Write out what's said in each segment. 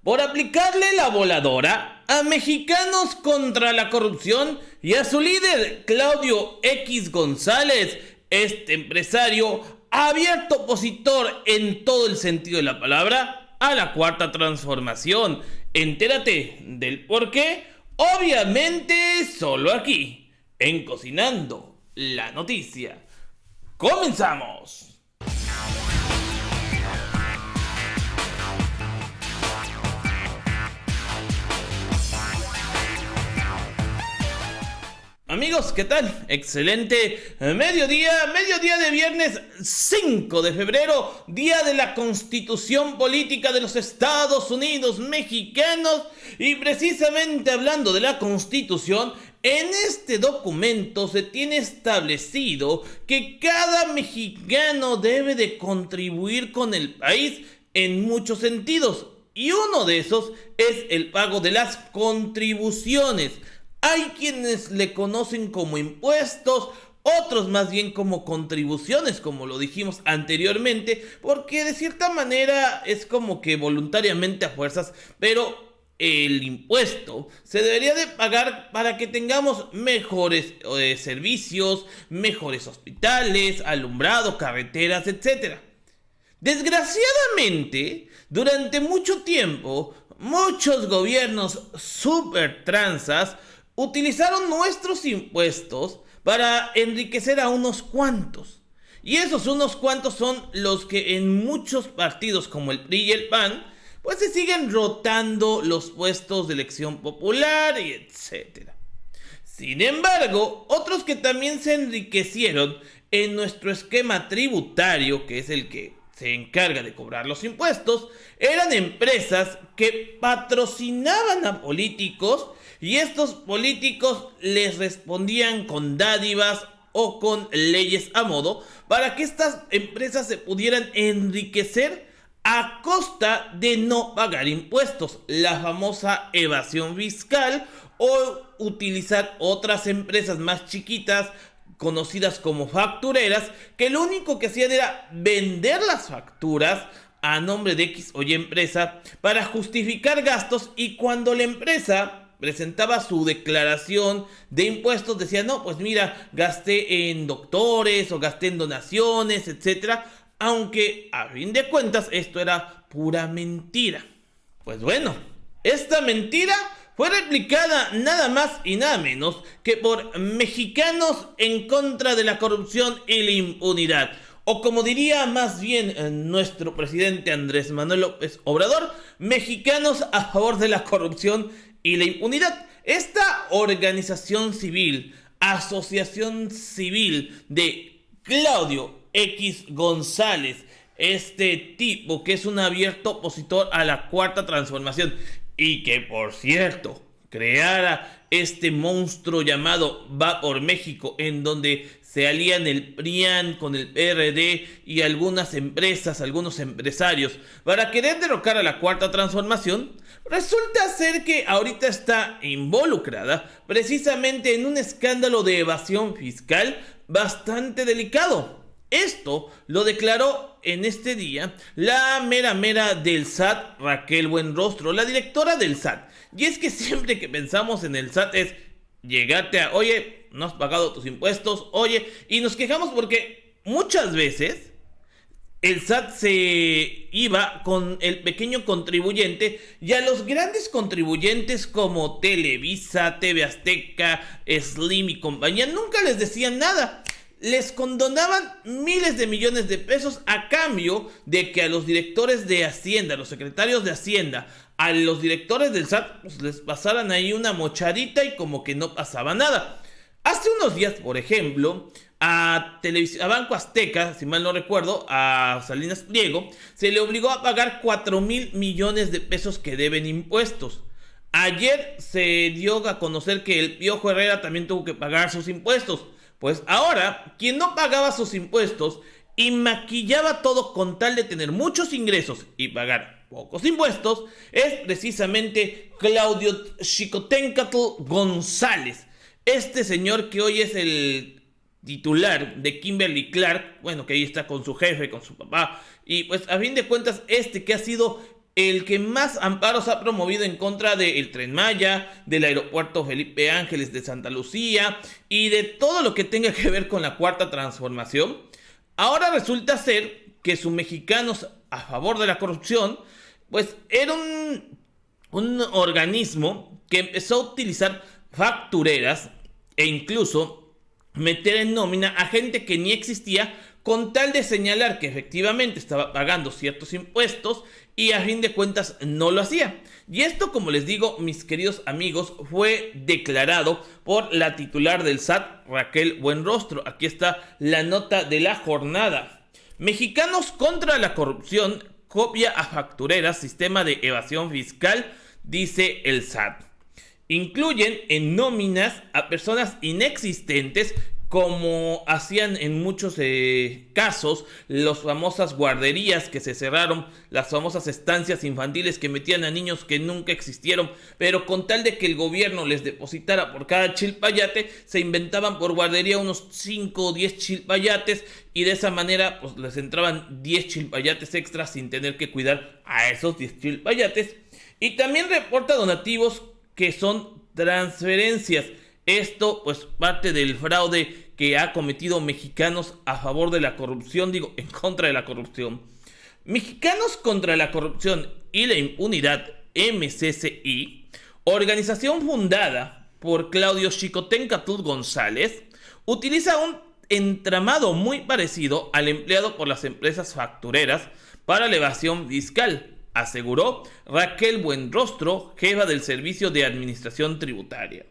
por aplicarle la voladora a Mexicanos contra la Corrupción y a su líder Claudio X González, este empresario abierto opositor en todo el sentido de la palabra a la Cuarta Transformación. Entérate del por qué, obviamente solo aquí, en Cocinando la Noticia. ¡Comenzamos! Amigos, ¿qué tal? Excelente mediodía de viernes 5 de febrero, día de la Constitución Política de los Estados Unidos Mexicanos. Y precisamente hablando de la Constitución, en este documento se tiene establecido que cada mexicano debe de contribuir con el país en muchos sentidos. Y uno de esos es el pago de las contribuciones. Hay quienes le conocen como impuestos, otros más bien como contribuciones, como lo dijimos anteriormente, porque de cierta manera es como que voluntariamente a fuerzas, pero el impuesto se debería de pagar para que tengamos mejores servicios, mejores hospitales, alumbrado, carreteras, etc. Desgraciadamente, durante mucho tiempo, muchos gobiernos super tranzas utilizaron nuestros impuestos para enriquecer a unos cuantos. Y esos unos cuantos son los que en muchos partidos como el PRI y el PAN, pues se siguen rotando los puestos de elección popular y etcétera. Sin embargo, otros que también se enriquecieron en nuestro esquema tributario, que es el que se encarga de cobrar los impuestos, eran empresas que patrocinaban a políticos y estos políticos les respondían con dádivas o con leyes a modo para que estas empresas se pudieran enriquecer a costa de no pagar impuestos, la famosa evasión fiscal, o utilizar otras empresas más chiquitas conocidas como factureras, que lo único que hacían era vender las facturas a nombre de X o Y empresa para justificar gastos, y cuando la empresa presentaba su declaración de impuestos decía: no, pues mira, gasté en doctores o gasté en donaciones, etcétera, aunque a fin de cuentas esto era pura mentira. Pues bueno, esta mentira fue replicada nada más y nada menos que por Mexicanos en contra de la corrupción y la impunidad, o como diría más bien nuestro presidente Andrés Manuel López Obrador, Mexicanos a favor de la corrupción y la impunidad. Esta organización civil, asociación civil de Claudio X González, este tipo que es un abierto opositor a la Cuarta Transformación y que, por cierto, creara este monstruo llamado Va por México, en donde se alían el PRIAN con el PRD y algunas empresas, algunos empresarios, para querer derrocar a la Cuarta Transformación. Resulta ser que ahorita está involucrada precisamente en un escándalo de evasión fiscal bastante delicado. Esto lo declaró en este día la mera del SAT, Raquel Buenrostro, la directora del SAT. Y es que siempre que pensamos en el SAT es llegarte a: oye, no has pagado tus impuestos, oye, y nos quejamos porque muchas veces el SAT se iba con el pequeño contribuyente, y a los grandes contribuyentes como Televisa, TV Azteca, Slim y compañía nunca les decían nada. Les condonaban miles de millones de pesos a cambio de que a los directores de Hacienda, a los secretarios de Hacienda, a los directores del SAT, pues les pasaran ahí una mochadita y como que no pasaba nada. Hace unos días, por ejemplo, a Banco Azteca, si mal no recuerdo, a Salinas Pliego, se le obligó a pagar 4,000 millones de pesos que deben impuestos. Ayer se dio a conocer que el Piojo Herrera también tuvo que pagar sus impuestos. Pues ahora, quien no pagaba sus impuestos y maquillaba todo con tal de tener muchos ingresos y pagar pocos impuestos, es precisamente Claudio Xicoténcatl González. Este señor que hoy es el titular de Kimberly Clark, bueno, que ahí está con su jefe, con su papá, y pues a fin de cuentas que ha sido el que más amparos ha promovido en contra del Tren Maya, del aeropuerto Felipe Ángeles de Santa Lucía y de todo lo que tenga que ver con la Cuarta Transformación, ahora resulta ser que sus mexicanos a favor de la corrupción, pues era un organismo que empezó a utilizar factureras e incluso meter en nómina a gente que ni existía con tal de señalar que efectivamente estaba pagando ciertos impuestos y a fin de cuentas no lo hacía. Y esto, como les digo, mis queridos amigos, fue declarado por la titular del SAT, Raquel Buenrostro. Aquí está la nota de la jornada. Mexicanos contra la corrupción, copia a factureras, sistema de evasión fiscal, dice el SAT. Incluyen en nóminas a personas inexistentes, como hacían en muchos casos las famosas guarderías que se cerraron, las famosas estancias infantiles que metían a niños que nunca existieron, pero con tal de que el gobierno les depositara por cada chilpayate, se inventaban por guardería unos 5 o 10 chilpayates y de esa manera pues les entraban 10 chilpayates extras sin tener que cuidar a esos 10 chilpayates. Y también reporta donativos que son transferencias. Esto pues parte del fraude que ha cometido Mexicanos a favor de la corrupción, en contra de la corrupción. Mexicanos contra la corrupción y la impunidad, MCCI, organización fundada por Claudio Xicoténcatl González, utiliza un entramado muy parecido al empleado por las empresas factureras para la evasión fiscal, aseguró Raquel Buenrostro, jefa del Servicio de Administración Tributaria.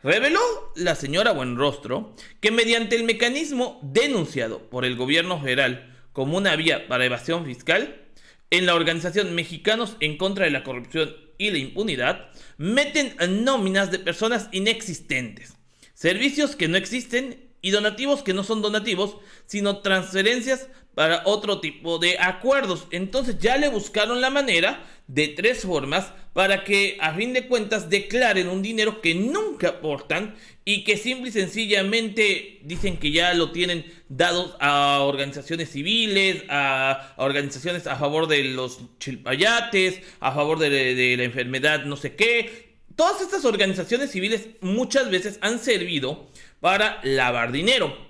Reveló la señora Buenrostro que mediante el mecanismo denunciado por el gobierno federal como una vía para evasión fiscal, en la organización Mexicanos en contra de la corrupción y la impunidad, meten nóminas de personas inexistentes, servicios que no existen y donativos que no son donativos, sino transferencias para otro tipo de acuerdos. Entonces ya le buscaron la manera de 3 formas para que a fin de cuentas declaren un dinero que nunca aportan y que simple y sencillamente dicen que ya lo tienen dado a organizaciones civiles, a organizaciones a favor de los chilpayates, a favor de la enfermedad no sé qué. Todas estas organizaciones civiles muchas veces han servido para lavar dinero.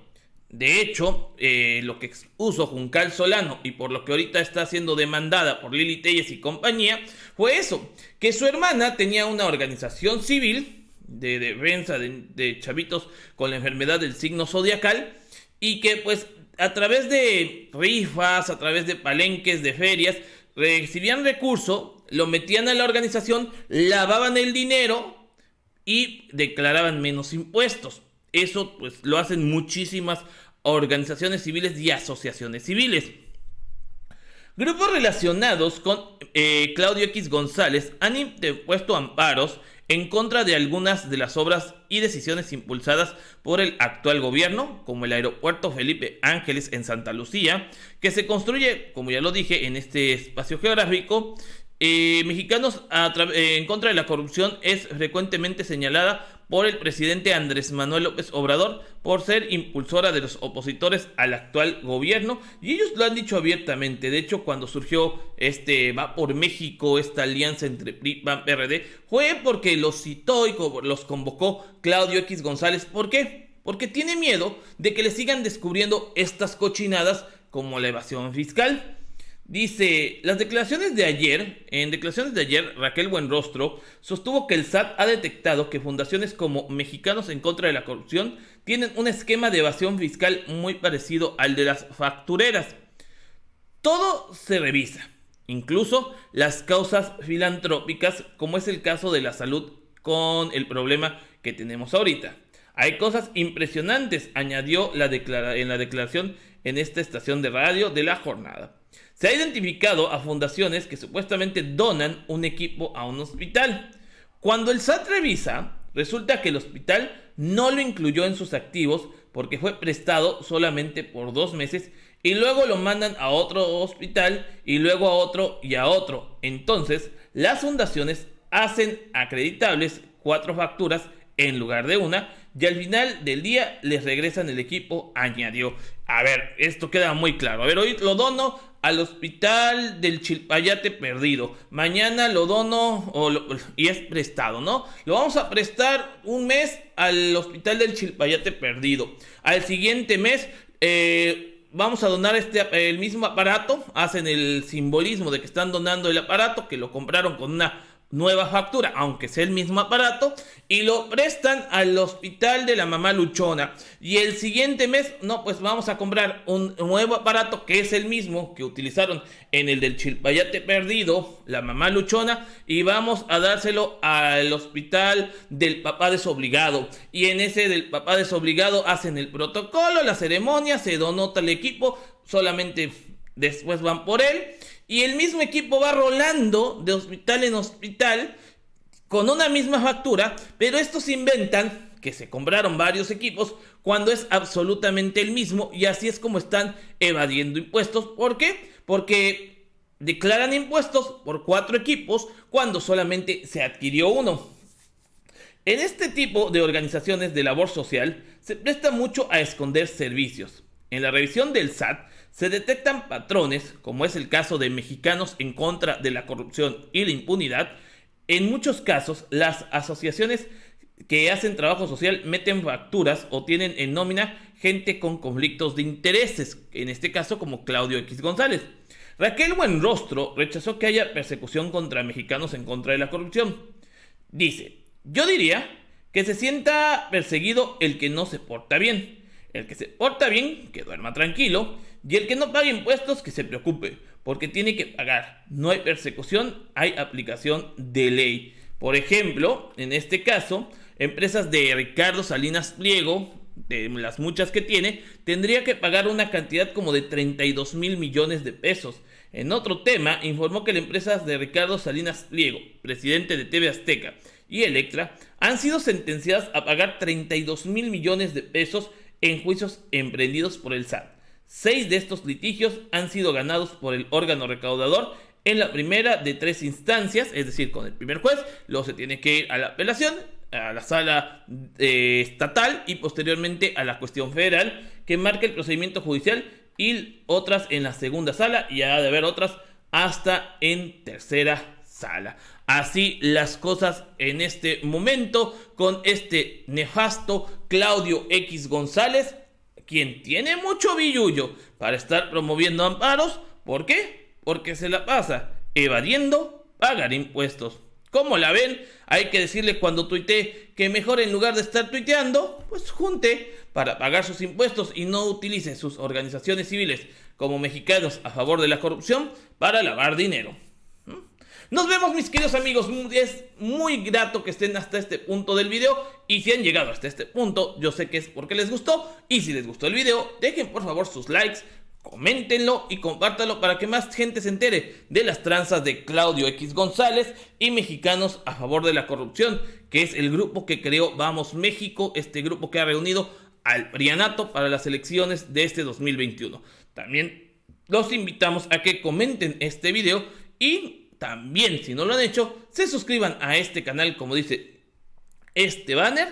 De hecho, lo que expuso Juncal Solano y por lo que ahorita está siendo demandada por Lili Téllez y compañía fue eso, que su hermana tenía una organización civil de defensa de chavitos con la enfermedad del signo zodiacal y que pues a través de rifas, a través de palenques, de ferias, recibían recursos, lo metían a la organización, lavaban el dinero y declaraban menos impuestos. Eso pues lo hacen muchísimas organizaciones civiles y asociaciones civiles. Grupos relacionados con Claudio X González han interpuesto amparos en contra de algunas de las obras y decisiones impulsadas por el actual gobierno, como el aeropuerto Felipe Ángeles en Santa Lucía, que se construye, como ya lo dije, en este espacio geográfico. Mexicanos en contra de la corrupción es frecuentemente señalada por el presidente Andrés Manuel López Obrador por ser impulsora de los opositores al actual gobierno, y ellos lo han dicho abiertamente. De hecho, cuando surgió Va por México, esta alianza entre PRI, PAN, PRD, fue porque los citó y los convocó Claudio X González. ¿Por qué? Porque tiene miedo de que le sigan descubriendo estas cochinadas como la evasión fiscal. Dice, en declaraciones de ayer, Raquel Buenrostro sostuvo que el SAT ha detectado que fundaciones como Mexicanos en contra de la corrupción tienen un esquema de evasión fiscal muy parecido al de las factureras. Todo se revisa, incluso las causas filantrópicas, como es el caso de la salud con el problema que tenemos ahorita. Hay cosas impresionantes, añadió en la declaración en esta estación de radio de la jornada. Se ha identificado a fundaciones que supuestamente donan un equipo a un hospital. Cuando el SAT revisa, resulta que el hospital no lo incluyó en sus activos porque fue prestado solamente por 2 meses y luego lo mandan a otro hospital y luego a otro y a otro. Entonces, las fundaciones hacen acreditables 4 facturas en lugar de una y al final del día les regresan el equipo, añadió. A ver, esto queda muy claro. A ver, hoy lo dono al hospital del Chilpayate Perdido. Mañana lo dono y es prestado, ¿no? Lo vamos a prestar un mes al hospital del Chilpayate Perdido. Al siguiente mes vamos a donar el mismo aparato. Hacen el simbolismo de que están donando el aparato, que lo compraron con una nueva factura, aunque sea el mismo aparato, y lo prestan al hospital de la mamá luchona. Y el siguiente mes, no, pues vamos a comprar un nuevo aparato que es el mismo que utilizaron en el del Chilpayate Perdido, la mamá luchona, y vamos a dárselo al hospital del papá desobligado. Y en ese del papá desobligado hacen el protocolo, la ceremonia, se donota el equipo, solamente después van por él. Y el mismo equipo va rolando de hospital en hospital con una misma factura, pero estos inventan que se compraron varios equipos cuando es absolutamente el mismo, y así es como están evadiendo impuestos. ¿Por qué? Porque declaran impuestos por 4 equipos cuando solamente se adquirió uno. En este tipo de organizaciones de labor social se presta mucho a esconder servicios. En la revisión del SAT se detectan patrones, como es el caso de Mexicanos en contra de la corrupción y la impunidad. En muchos casos, las asociaciones que hacen trabajo social meten facturas o tienen en nómina gente con conflictos de intereses, en este caso como Claudio X González. Raquel Buenrostro rechazó que haya persecución contra Mexicanos en contra de la corrupción. Dice: yo diría que se sienta perseguido el que no se porta bien. El que se porta bien, que duerma tranquilo, y el que no pague impuestos, que se preocupe, porque tiene que pagar. No hay persecución, hay aplicación de ley. Por ejemplo, en este caso, empresas de Ricardo Salinas Pliego, de las muchas que tiene, tendría que pagar una cantidad como de 32,000 millones de pesos. En otro tema, informó que las empresas de Ricardo Salinas Pliego, presidente de TV Azteca, y Electra, han sido sentenciadas a pagar 32,000 millones de pesos en juicios emprendidos por el SAT. 6 de estos litigios han sido ganados por el órgano recaudador en la primera de 3 instancias, es decir, con el primer juez. Luego se tiene que ir a la apelación, a la sala estatal y posteriormente a la cuestión federal, que marca el procedimiento judicial, y otras en la segunda sala, y ha de haber otras hasta en tercera sala. Así las cosas en este momento con este nefasto Claudio X González, quien tiene mucho billullo para estar promoviendo amparos. ¿Por qué? Porque se la pasa evadiendo pagar impuestos. ¿Cómo la ven? Hay que decirle cuando tuitee que mejor, en lugar de estar tuiteando, pues junte para pagar sus impuestos y no utilice sus organizaciones civiles como Mexicanos a favor de la corrupción para lavar dinero. Nos vemos, mis queridos amigos. Es muy grato que estén hasta este punto del video, y si han llegado hasta este punto, yo sé que es porque les gustó. Y si les gustó el video, dejen por favor sus likes, coméntenlo y compártanlo para que más gente se entere de las tranzas de Claudio X González y Mexicanos a favor de la corrupción, que es el grupo que creó Vamos México, este grupo que ha reunido al PRIANato para las elecciones de este 2021. También los invitamos a que comenten este video, y también, si no lo han hecho, se suscriban a este canal, como dice este banner,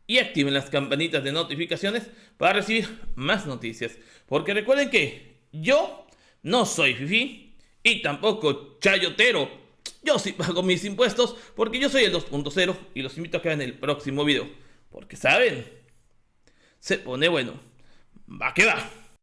y activen las campanitas de notificaciones para recibir más noticias. Porque recuerden que yo no soy fifí y tampoco chayotero. Yo sí pago mis impuestos porque yo soy el 2.0, y los invito a que vean el próximo video. Porque, ¿saben? Se pone bueno. Va que va.